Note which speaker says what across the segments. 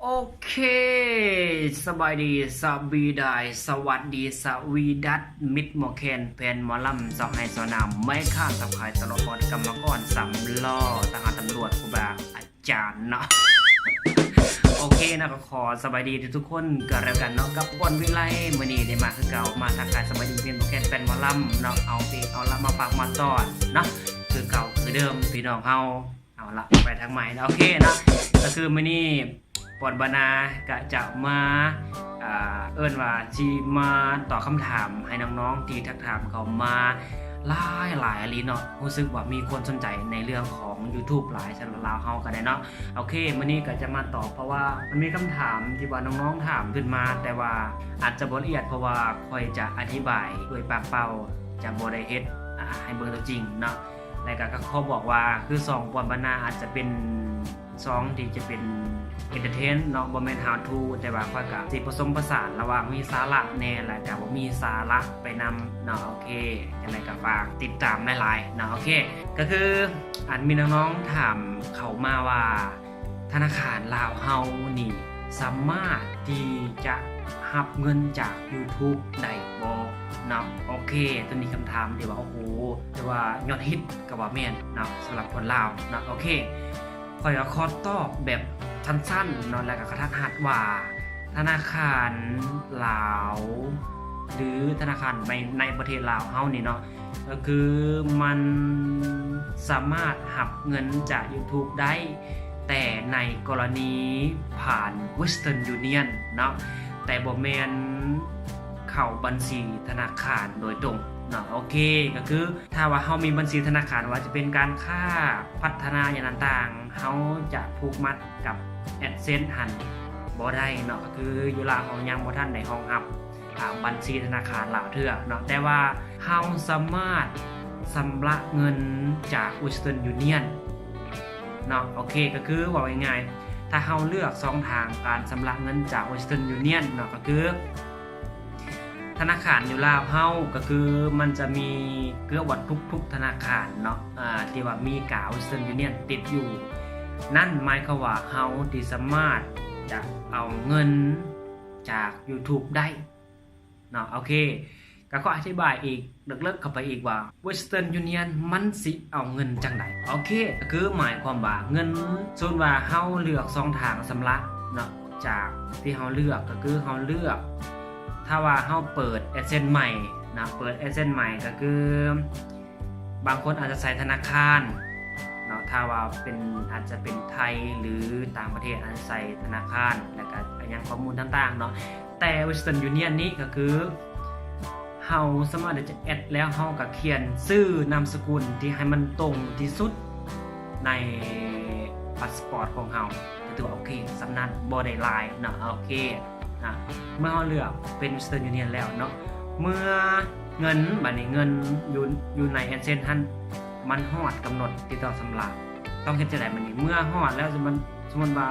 Speaker 1: โอเคสบายดีสวีดายสวัสดีสวีดัตมิดหมอแคนแฟนหมอลำสาวไฮสนามไม่ข้ามกับใครตลอดพอดกรรมกรสำล้อทหารตำรวจครูบาอาจารย์เนาะโอเคนะก็ขอสบายดีทุกคนกันแล้วกันเนาะกับวันวิไลมื่อนี้ได้มาคือเก่ามาทักทายสบายดีเพียงหมอแคนแฟนหมอลำเนาะเอาเพลงเอาละมาฝากมาต้อนเนาะคือเก่าคือเดิมพี่น้องเฮาเอาละไปทางใหม่นะโอเคนะก็คือมื่อนี้ปอนบานาก็จะมาเอิ้นว่าจีมาตอบคำถามให้น้องๆที่ทักถามเขามาหลายอะไรเนาะรู้สึกว่ามีคนสนใจในเรื่องของ YouTube หลายสำหรับเราเฮากันได้เนาะโอเคมื้อนี้ก็จะมาตอบเพราะว่ามันมีคำถามที่ว่าน้องๆถามขึ้นมาแต่ว่าอาจจะบ่ละเอียดเพราะว่าค่อยจะอธิบายด้วยปากเปล่าจะบ่ได้เฮ็ดให้เบิ่งตัวจริงเนาะแล้วก็เขาบอกว่าคือ2ปอนบานาอาจจะเป็น2ที่จะเป็นentertain เนาะบ่แม่น how to แต่ว่าค่อยก็สิผสมผสานระหว่างมีสาระแน่และก็บ่มีสาระไปนำเนาะโอเคจังได๋ก็ฝากติดตามหลายๆเนาะโอเคก็คือมีน้องๆถามเข้ามาว่าธนาคารลาวเฮานี่สามารถที่จะรับเงินจาก YouTube ได้บ่เนาะโอเคตัวนี้คำถามที่ว่าโอ้โหแต่ว่ายอดฮิตก็ว่าแม่นเนาะสำหรับคนลาวเนาะโอเคค่อยก็ขอตอบแบบสั้นๆเนาะแล้วก็กระทัดรัดว่าธนาคารลาวหรือธนาคารในประเทศลาวเฮานี่เนาะก็คือมันสามารถหับเงินจาก YouTube ได้แต่ในกรณีผ่าน Western Union เนาะแต่บ่แม่นเข้าบัญชีธนาคารโดยตรงเนาะโอเคก็คือถ้าว่าเฮามีบัญชีธนาคารว่าจะเป็นการค่าพัฒนาอย่างต่างๆเฮาจะผูกมัดกับAdSense หันบ่ได้เนาะก็คืออยู่ลาวเฮายังบ่ทันได้รองรับบัญชีธนาคารลาวเทื่อเนาะแต่ว่าเฮาสามารถชำระเงินจาก Western Union เนาะโอเคก็คือว่าง่ายๆถ้าเฮาเลือก2ทางการชำระเงินจาก Western Union เนาะก็คือธนาคารอยู่ลาวเฮาก็คือมันจะมีเกือบว่าทุกธนาคารเนาะที่ว่ามีกาว Western Union ติดอยู่นั่นหมายความว่าเฮาที่สามารถจะเอาเงินจาก YouTube ได้เนาะโอเคก็ขออธิบายอีกเลิกๆเข้าไปอีกว่า Western Union มันสิเอาเงินจังได๋โอเคก็คือหมายความว่าเงินส่วนว่าเฮาเลือก2ทางชำระเนาะจากที่เฮาเลือกก็คือเฮาเลือกถ้าว่าเฮาเปิด AdSense ใหม่นะเปิด AdSense ใหม่ก็คือบางคนอาจจะใส่ธนาคารเนาะถ้าว่าเป็นอาจจะเป็นไทยหรือต่างประเทศอาจจะใส่ธนาคารแล้วก็ยังข้อมูลต่างๆเนาะแต่ Western Union นี้ก็คือเฮาสามารถจะแอดแล้วเฮาก็เขียนชื่อนามสกุลที่ให้มันตรงที่สุดในพาสปอร์ตของเฮาก็ถือว่าโอเคสำนักบ่ได้หลายเนาะโอเคเมื่อเราเลือกเป็น Western Union แล้วเนาะเมื่อเงินบัดนี้เงินอยู่ใน AdSense ท่านมันฮอดกำหนดที่ต้องชำระต้องเฮ็ดจังได๋บัดนี้เมื่อฮอดแล้วมันสมมุติว่า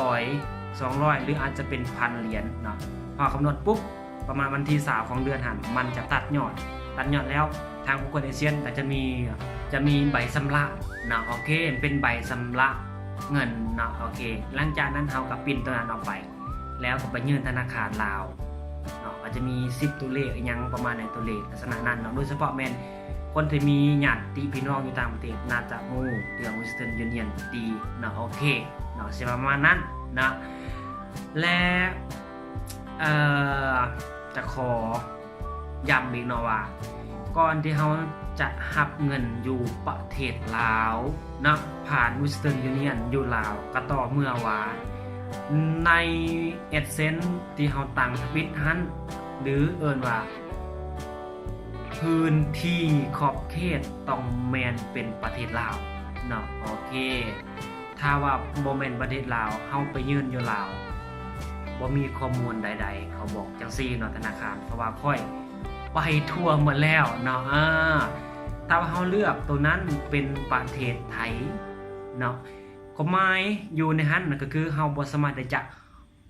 Speaker 1: 100 200หรืออาจจะเป็น 1,000 เหรียญเนาะพอกำหนดปุ๊บประมาณวันที่3ของเดือนหันมันจะตัดยอดแล้วทางบุคคลAdSenseก็จะมีใบชำระเนาะโอเคเป็นใบชำระเงินเนาะโอเคหลังจากนั้นเฮาก็ปริ้นตัวนั้นออกไปแล้วก็ไปยื่นธนาคารลาวเนาะอาจจะมี10ตัวเลขยังประมาณในตัวเลขลักษณะนั้นเนาะโดยเฉพาะแม่นคนที่มีญาติพี่น้องอยู่ต่างประเทศน่าจะรู้เรื่อง Western Union ดีเนาะโอเคเนาะสิประมาณนั้นนะและจะขอย้ำอีกเนาะว่าก่อนที่เฮาจะรับเงินอยู่ประเทศลาวเนาะผ่าน Western Union อยู่ลาวก็ต่อเมื่อว่าใน AdSense ที่เฮาตั้งทวิตหั้นหรือเอิ้นว่าพื้นที่ขอบเขตต้องแม่นเป็นประเทศลาวเนาะโอเคถ้าว่าบ่แม่นประเทศลาวเฮาไปยื่นอยู่ลาวบ่มีข้อมูลใดๆเขาบอกจังซี่เนาะธนาคารเพราะว่าค่อยไปทั่วหมดแล้วเนาะถ้าว่าเฮาเลือกตัวนั้นเป็นประเทศไทยเนาะความหมายอยู่ในหั้นก็คือเฮาบ่สามารถที่จะ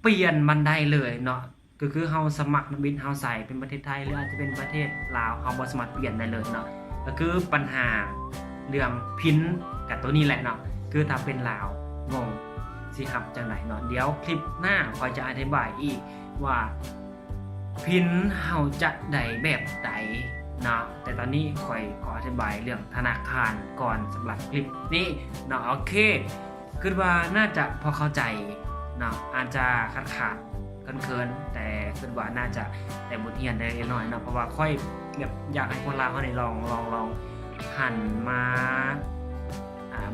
Speaker 1: เปลี่ยนมันได้เลยเนาะก็คือเฮาสมัครบินเฮาใส่เป็นประเทศไทยหรืออาจจะเป็นประเทศลาวเฮาบ่สามารถเปลี่ยนได้เลยเนาะก็คือปัญหาเรื่องพินกับตัวนี้แหละเนาะคือถ้าเป็นลาวงง สิหับจังไหนเนาะเดี๋ยวคลิปหน้าคอยจะอธิบายอีกว่าพินเฮาจะได้แบบใดเนาะแต่ตอนนี้คอยขออธิบายเรื่องธนาคารก่อนสำหรับคลิปนี้เนาะโอเคคิดว่าน่าจะพอเข้าใจเนาะอาจจะขาดเคินๆแต่คิดว่าน่าจะแต่บทเรียนได้น้อยเนาะเพราะว่าค่อยแบบอยากให้คนลาวเขาได้ลองหันมา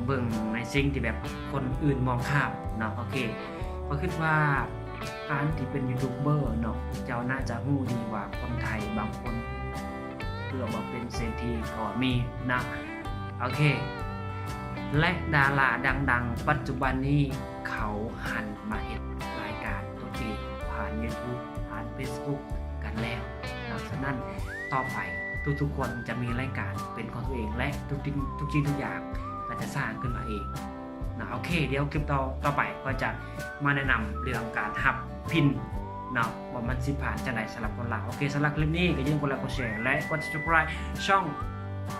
Speaker 1: เบิ่งในสิ่งที่แบบคนอื่นมองข้ามเนาะโอเคก็คิดว่าการที่เป็นยูทูบเบอร์เนาะเจ้าน่าจะรู้ดีว่าคนไทยบางคนเพื่อมาเป็นเศรษฐีก็มีนะโอเคและดาราดังๆปัจจุบันนี้เขาหันมาเห็นรายการตัวเองผ่าน YouTube ผ่าน Facebook กันแล้วฉะนั้นต่อไปทุกๆคนจะมีรายการเป็นของตัวเองและทุกสิ่งทุกอย่างก็จะสร้างขึ้นมาเองนะโอเคเดี๋ยวคลิปต่อไปก็จะมาแนะนำเรื่องการหับพินเนาะว่ามันสิผ่านจะไหนสำหรับคนลาวโอเคสำหรับคลิปนี้ก็อย่าลืมกดไลค์กดแชร์และกด subscribe ช่อง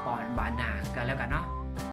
Speaker 1: ปอนบานนากันแล้วกันเนาะ